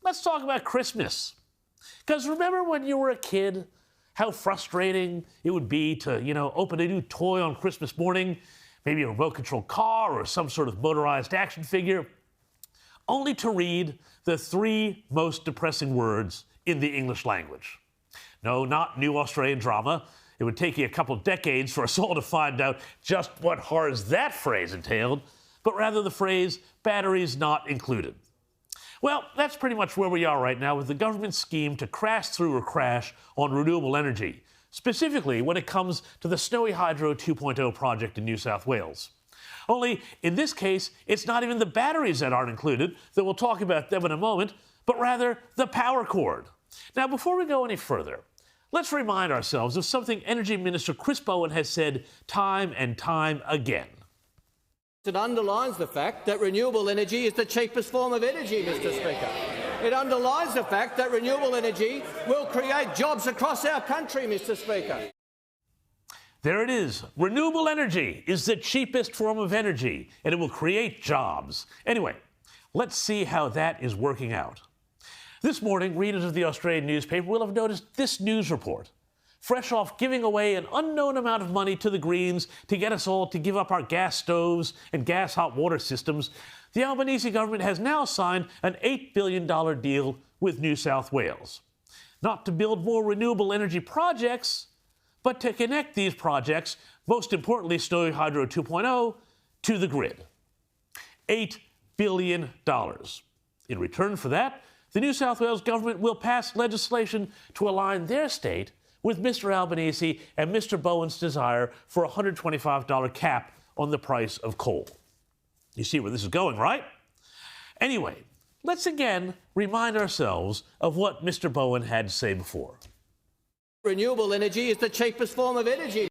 let's talk about Christmas. Because remember when you were a kid, how frustrating it would be to, open a new toy on Christmas morning, maybe a remote-controlled car or some sort of motorized action figure, only to read the 3 most depressing words in the English language. No, not new Australian drama. It would take you a couple decades for us all to find out just what horrors that phrase entailed, but rather the phrase, batteries not included. Well, that's pretty much where we are right now with the government's scheme to crash through or crash on renewable energy, specifically when it comes to the Snowy Hydro 2.0 project in New South Wales. Only, in this case, it's not even the batteries that aren't included, though we'll talk about them in a moment, but rather the power cord. Now, before we go any further, let's remind ourselves of something Energy Minister Chris Bowen has said time and time again. It underlines the fact that renewable energy is the cheapest form of energy, Mr. Speaker. It underlines the fact that renewable energy will create jobs across our country, Mr. Speaker. There it is. Renewable energy is the cheapest form of energy, and it will create jobs. Anyway, let's see how that is working out. This morning, readers of the Australian newspaper will have noticed this news report. Fresh off giving away an unknown amount of money to the Greens to get us all to give up our gas stoves and gas hot water systems, the Albanese government has now signed an $8 billion deal with New South Wales. Not to build more renewable energy projects, but to connect these projects, most importantly Snowy Hydro 2.0, to the grid. $8 billion. In return for that, the New South Wales government will pass legislation to align their state with Mr. Albanese and Mr. Bowen's desire for a $125 cap on the price of coal. You see where this is going, right? Anyway, let's again remind ourselves of what Mr. Bowen had to say before. Renewable energy is the cheapest form of energy.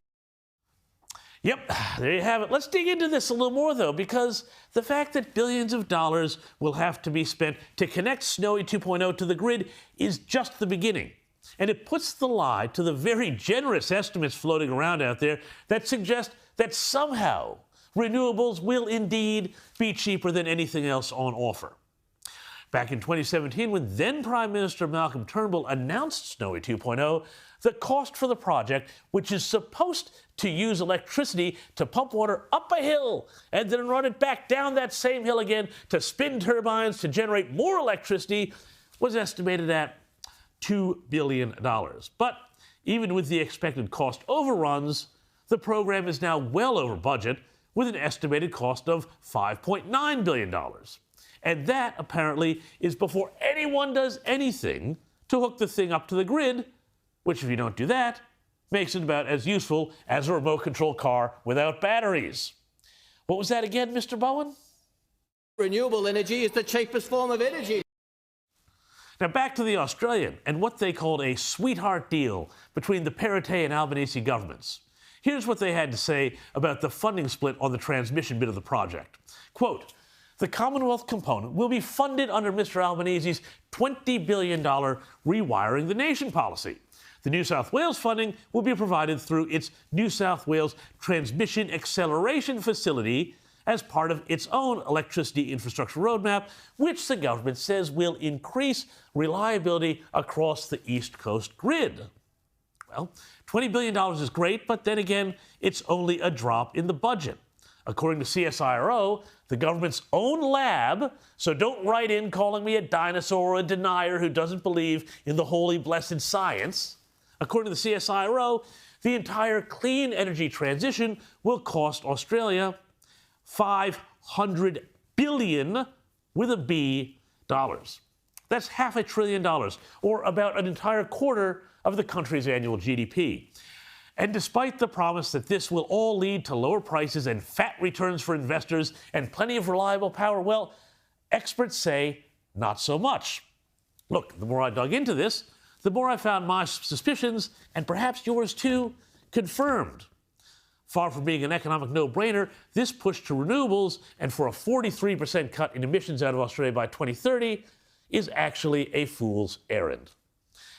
Yep, there you have it. Let's dig into this a little more, though, because the fact that billions of dollars will have to be spent to connect Snowy 2.0 to the grid is just the beginning. And it puts the lie to the very generous estimates floating around out there that suggest that somehow renewables will indeed be cheaper than anything else on offer. Back in 2017, when then Prime Minister Malcolm Turnbull announced Snowy 2.0, the cost for the project, which is supposed to use electricity to pump water up a hill and then run it back down that same hill again to spin turbines to generate more electricity, was estimated at $2 billion. But even with the expected cost overruns, the program is now well over budget with an estimated cost of $5.9 billion. And that, apparently, is before anyone does anything to hook the thing up to the grid, which, if you don't do that, makes it about as useful as a remote-control car without batteries. What was that again, Mr. Bowen? Renewable energy is the cheapest form of energy. Now back to the Australian and what they called a sweetheart deal between the Perrottet and Albanese governments. Here's what they had to say about the funding split on the transmission bit of the project. Quote, the Commonwealth component will be funded under Mr. Albanese's $20 billion Rewiring the Nation policy. The New South Wales funding will be provided through its New South Wales Transmission Acceleration Facility as part of its own electricity infrastructure roadmap, which the government says will increase reliability across the East Coast grid. Well, $20 billion is great, but then again, it's only a drop in the budget. According to CSIRO, the government's own lab, so don't write in calling me a dinosaur or a denier who doesn't believe in the holy blessed science. According to the CSIRO, the entire clean energy transition will cost Australia $500 billion with a B dollars. That's $500 billion, or about an entire quarter of the country's annual GDP. And despite the promise that this will all lead to lower prices and fat returns for investors and plenty of reliable power, well, experts say not so much. Look, the more I dug into this, the more I found my suspicions, and perhaps yours too, confirmed. Far from being an economic no-brainer, this push to renewables and for a 43% cut in emissions out of Australia by 2030 is actually a fool's errand.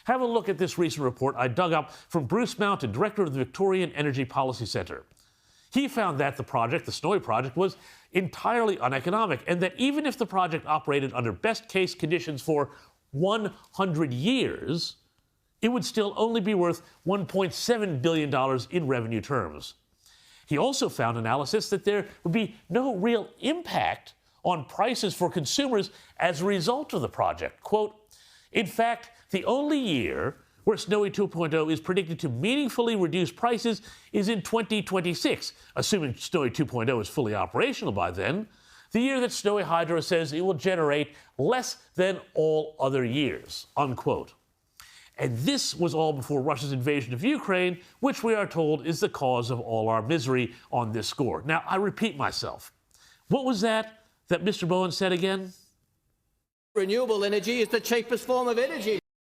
Have a look at this recent report I dug up from Bruce Mountain, director of the Victorian Energy Policy Centre. He found that the project, the Snowy project, was entirely uneconomic, and that even if the project operated under best-case conditions for 100 years, it would still only be worth $1.7 billion in revenue terms. He also found analysis that there would be no real impact on prices for consumers as a result of the project. Quote, in fact, the only year where Snowy 2.0 is predicted to meaningfully reduce prices is in 2026, assuming Snowy 2.0 is fully operational by then, the year that Snowy Hydro says it will generate less than all other years, unquote. And this was all before Russia's invasion of Ukraine, which we are told is the cause of all our misery on this score. Now, I repeat myself. What was that Mr. Bowen said again? Renewable energy is the cheapest form of energy.